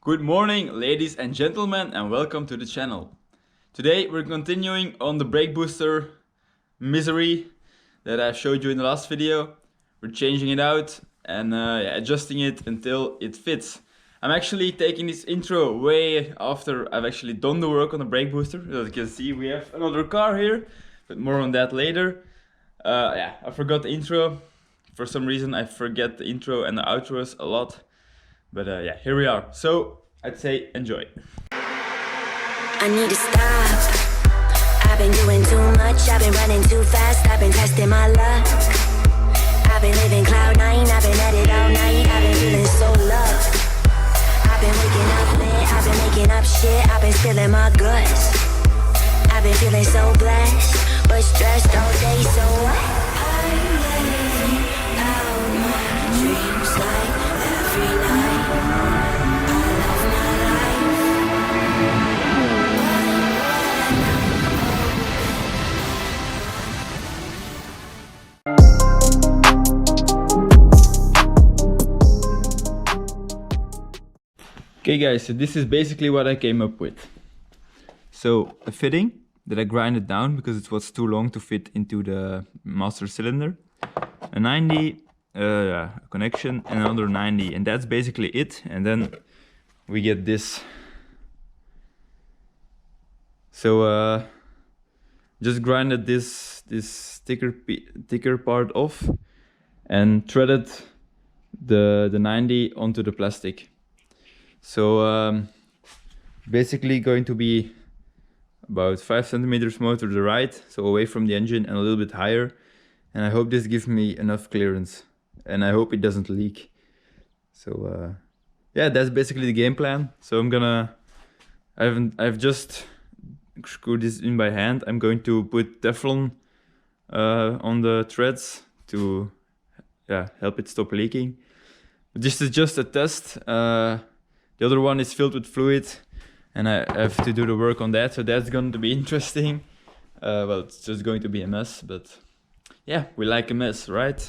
Good morning, ladies and gentlemen, and welcome to the channel. Today we're continuing on the brake booster misery that I showed you in the last video. We're changing it out and adjusting it until it fits. I'm actually taking this intro way after I've actually done the work on the brake booster. As you can see, we have another car here, but more on that later. I forgot the intro. For some reason I forget the intro and the outros a lot. But here we are. So I'd say enjoy. I need to stop. I've been doing too much. I've been running too fast. I've been testing my luck. I've been living cloud nine. I've been at it all night. I've been feeling so loved. I've been waking up late. I've been making up shit. I've been spilling my guts. I've been feeling so blessed, but stressed all day. So I'm living out my dreams like every night. Okay guys, so this is basically what I came up with. So a fitting that I grinded down because it was too long to fit into the master cylinder. A 90, a connection and another 90, and that's basically it. And then we get this. So just grinded this thicker part off and threaded the 90 onto the plastic. So basically going to be about 5 centimeters more to the right, so away from the engine and a little bit higher. And I hope this gives me enough clearance, and I hope it doesn't leak. So yeah, that's basically the game plan. So I've just screwed this in by hand. I'm going to put Teflon on the threads to help it stop leaking. This is just a test. The other one is filled with fluid, and I have to do the work on that, so that's going to be interesting. Well, it's just going to be a mess, but yeah, we like a mess, right?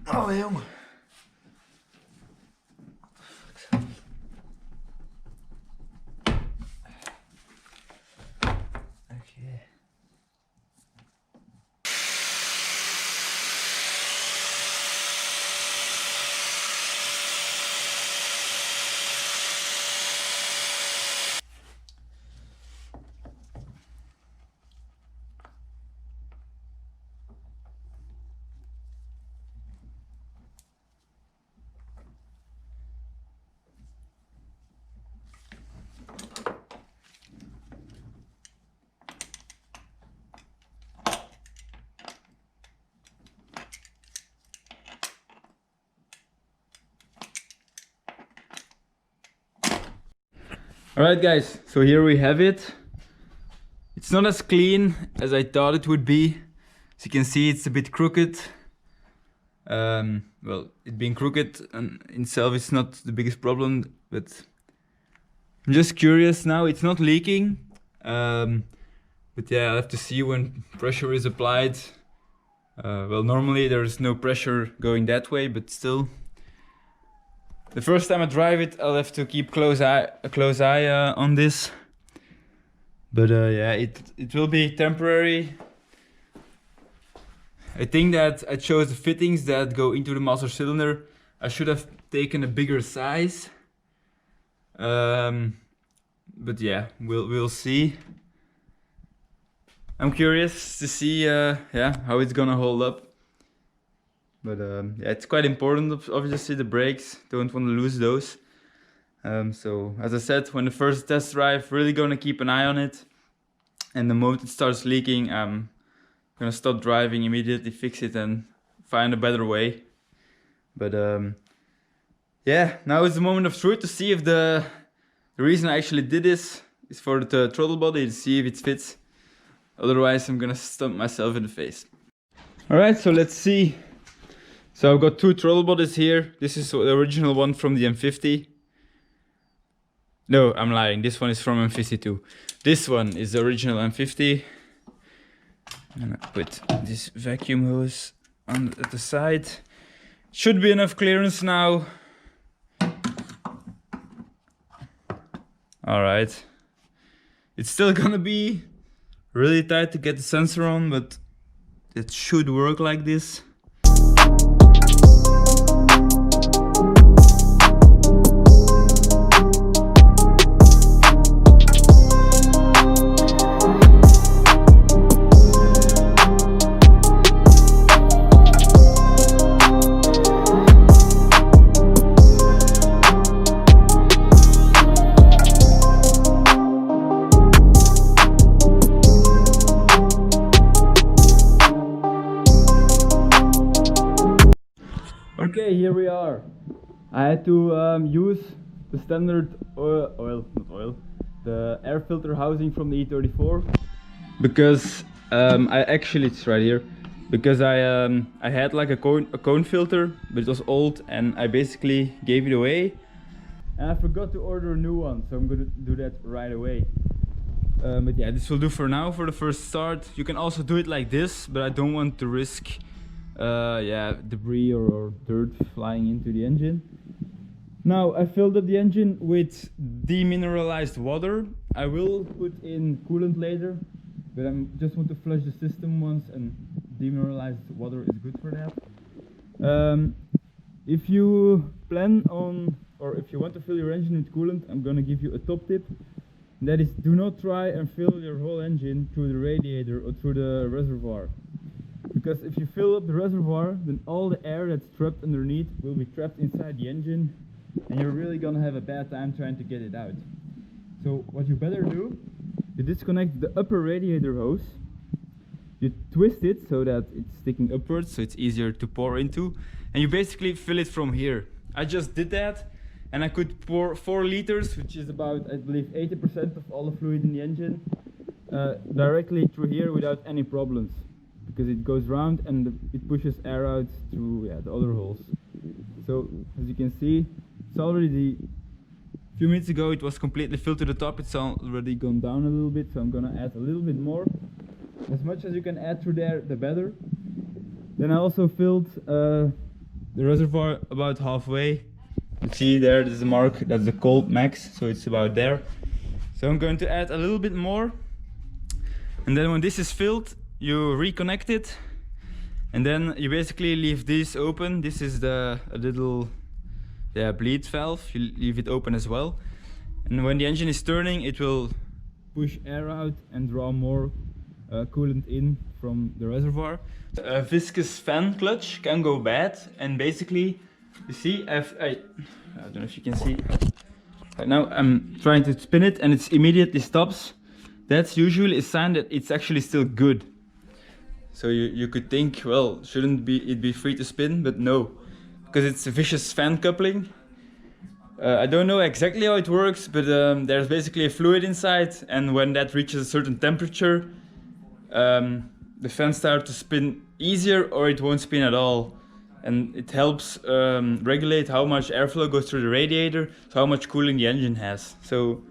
Oh, jongen. Okay. Alright guys, so here we have it. It's not as clean as I thought it would be. As you can see, it's a bit crooked. Well, it being crooked in itself is not the biggest problem, but I'm just curious now. It's not leaking, but yeah, I'll have to see when pressure is applied. Well, normally there's no pressure going that way, but still. The first time I drive it, I'll have to keep a close eye on this. But yeah, it will be temporary. I think that I chose the fittings that go into the master cylinder. I should have taken a bigger size. But yeah, we'll see. I'm curious to see how it's gonna hold up. But yeah, it's quite important, obviously, the brakes. Don't want to lose those. So as I said, when the first test drive, really gonna keep an eye on it. And the moment it starts leaking, I'm gonna stop driving immediately, fix it, and find a better way. But yeah, now is the moment of truth to see if the reason I actually did this is for the throttle body, to see if it fits. Otherwise, I'm gonna stump myself in the face. Alright, so let's see. So I've got two throttle bodies here. This is the original one from the M50. No, I'm lying. This one is from M52. This one is the original M50. I'm gonna put this vacuum hose on at the side. Should be enough clearance now. Alright. It's still gonna be really tight to get the sensor on, but it should work like this. Okay, here we are. I had to use the standard the air filter housing from the E34 because it's right here, because I had like a cone filter, but it was old and I basically gave it away and I forgot to order a new one, so I'm gonna do that right away. But yeah, this will do for now for the first start. You can also do it like this, but I don't want to risk debris or dirt flying into the engine. Now I filled up the engine with demineralized water. I will put in coolant later, but I just want to flush the system once, and demineralized water is good for that. If you plan on, or if you want to fill your engine with coolant, I'm gonna give you a top tip. That is, do not try and fill your whole engine through the radiator or through the reservoir. Because if you fill up the reservoir, then all the air that's trapped underneath will be trapped inside the engine, and you're really gonna have a bad time trying to get it out. So what you better do, you disconnect the upper radiator hose, you twist it so that it's sticking upwards, so it's easier to pour into, and you basically fill it from here. I just did that, and I could pour 4 liters, which is about, I believe, 80% of all the fluid in the engine, directly through here without any problems. Because it goes round and it pushes air out through the other holes. So as you can see, it's already, a few minutes ago it was completely filled to the top. It's already gone down a little bit, so I'm gonna add a little bit more. As much as you can add through there, the better. Then I also filled the reservoir about halfway. You see there's a mark, that's the cold max, so it's about there. So I'm going to add a little bit more. And then when this is filled, you reconnect it, and then you basically leave this open. This is a little bleed valve. You leave it open as well, and when the engine is turning, it will push air out and draw more coolant in from the reservoir. A viscous fan clutch can go bad, and basically, you see, I don't know if you can see. Right now I'm trying to spin it and it immediately stops. That's usually a sign that it's actually still good. So you could think, well, shouldn't it be free to spin? But no, because it's a vicious fan coupling. I don't know exactly how it works, but there's basically a fluid inside, and when that reaches a certain temperature, the fan starts to spin easier or it won't spin at all. And it helps regulate how much airflow goes through the radiator, so how much cooling the engine has. So,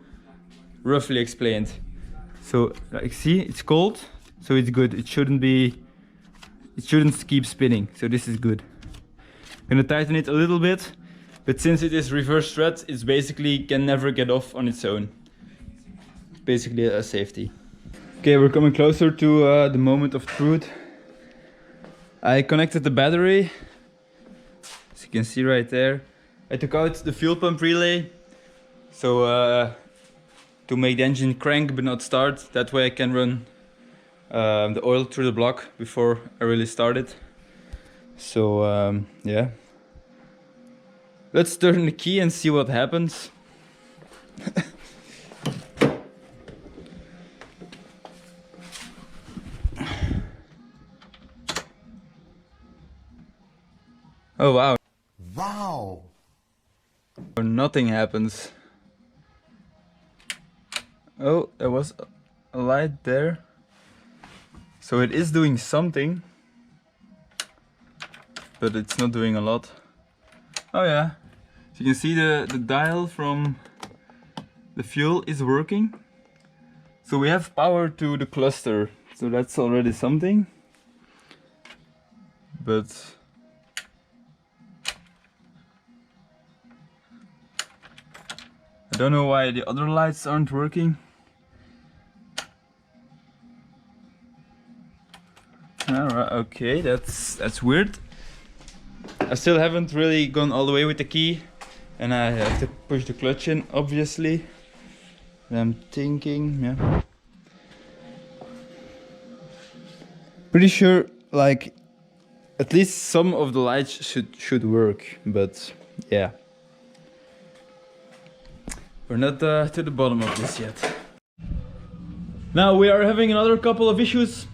roughly explained. So, like, see, it's cold. So it's good. It shouldn't keep spinning. So this is good. I'm gonna tighten it a little bit, but since it is reverse thread, it's basically can never get off on its own. Basically a safety. Okay, we're coming closer to the moment of truth. I connected the battery, as you can see right there. I took out the fuel pump relay, so to make the engine crank but not start. That way I can run the oil through the block before I really started. So yeah, let's turn the key and see what happens. Oh wow. Wow. Nothing happens. Oh, there was a light there. So it is doing something, but it's not doing a lot. Oh yeah. So you can see the dial from the fuel is working. So we have power to the cluster. So that's already something. But I don't know why the other lights aren't working. Alright, okay, that's weird. I still haven't really gone all the way with the key, and I have to push the clutch in, obviously. And I'm thinking, yeah. Pretty sure, like, at least some of the lights should work, but yeah. We're not to the bottom of this yet. Now we are having another couple of issues.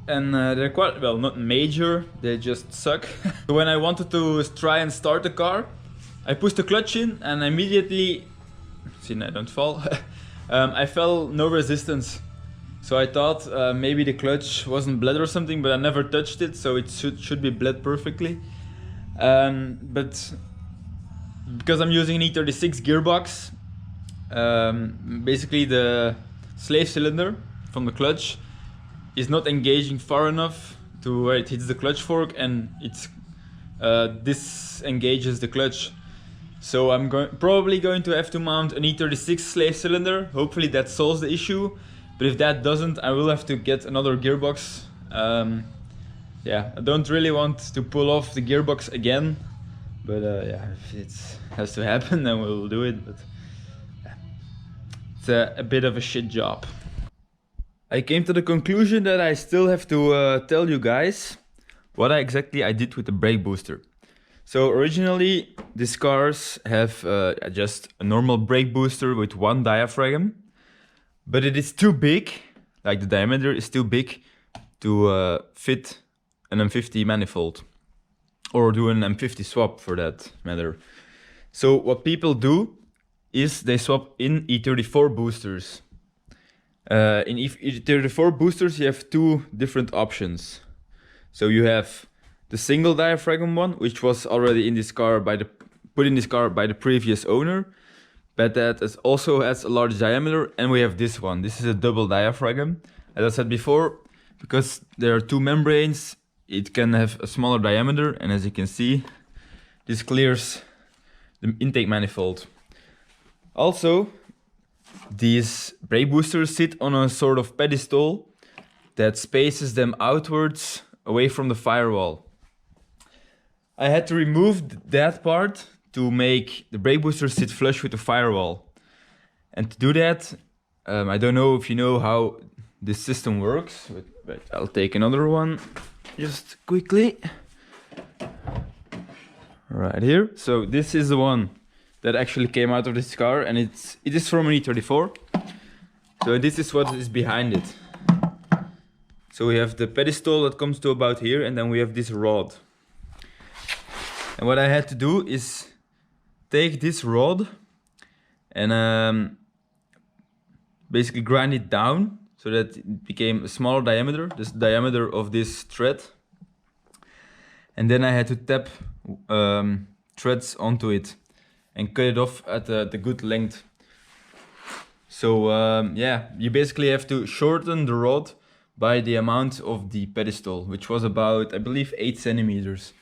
And they're quite, well, not major, they just suck. When I wanted to try and start the car, I pushed the clutch in and immediately, see, I don't fall, I felt no resistance. So I thought maybe the clutch wasn't bled or something, but I never touched it, so it should be bled perfectly. But because I'm using an E36 gearbox, basically the slave cylinder from the clutch is not engaging far enough to where it hits the clutch fork, and it's disengages the clutch. So I'm probably going to have to mount an E36 slave cylinder. Hopefully that solves the issue, but if that doesn't, I will have to get another gearbox. Yeah, I don't really want to pull off the gearbox again, but yeah, if it has to happen, then we'll do it. But yeah, it's a bit of a shit job. I came to the conclusion that I still have to tell you guys what exactly I did with the brake booster. So originally these cars have just a normal brake booster with one diaphragm, but it is too big, like the diameter is too big to fit an M50 manifold, or do an M50 swap for that matter. So what people do is they swap in E34 boosters. In E34 boosters you have two different options. So you have the single diaphragm one, which was already in this car put in this car by the previous owner, but that also has a large diameter, and we have this one. This is a double diaphragm. As I said before, because there are two membranes, it can have a smaller diameter, and as you can see, this clears the intake manifold. Also, these brake boosters sit on a sort of pedestal that spaces them outwards away from the firewall. I had to remove that part to make the brake booster sit flush with the firewall. And to do that, I don't know if you know how this system works, but I'll take another one just quickly. Right here. So this is the one that actually came out of this car, and it is from an E34. So this is what is behind it. So we have the pedestal that comes to about here, and then we have this rod. And what I had to do is take this rod and basically grind it down so that it became a smaller diameter, this diameter of this thread. And then I had to tap threads onto it and cut it off at the good length. So yeah, you basically have to shorten the rod by the amount of the pedestal, which was about, I believe, 8 centimeters.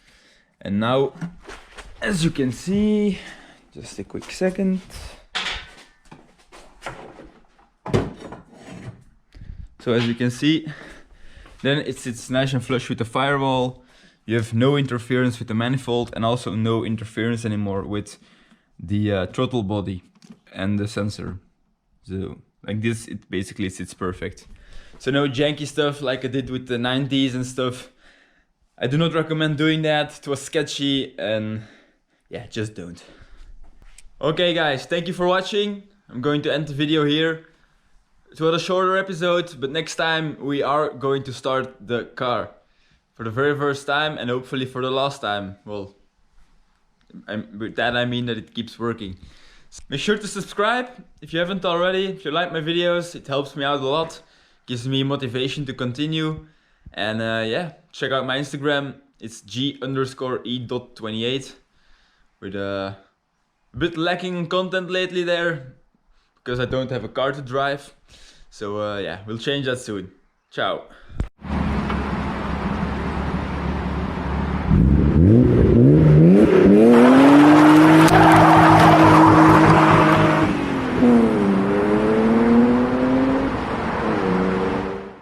And now, as you can see, just a quick second. So as you can see, then it sits nice and flush with the firewall. You have no interference with the manifold, and also no interference anymore with the throttle body and the sensor. So like this, it basically sits perfect. So no janky stuff like I did with the 90s and stuff. I do not recommend doing that. It was sketchy, and yeah, just don't. Okay guys, thank you for watching. I'm going to end the video here. It was a shorter episode, but next time we are going to start the car. for the very first time, and hopefully for the last time. Well, with that I mean that it keeps working. Make sure to subscribe if you haven't already. If you like my videos, it helps me out a lot. Gives me motivation to continue. And yeah, check out my Instagram. It's g_e.28. With a bit lacking in content lately there, because I don't have a car to drive. So yeah, we'll change that soon. Ciao.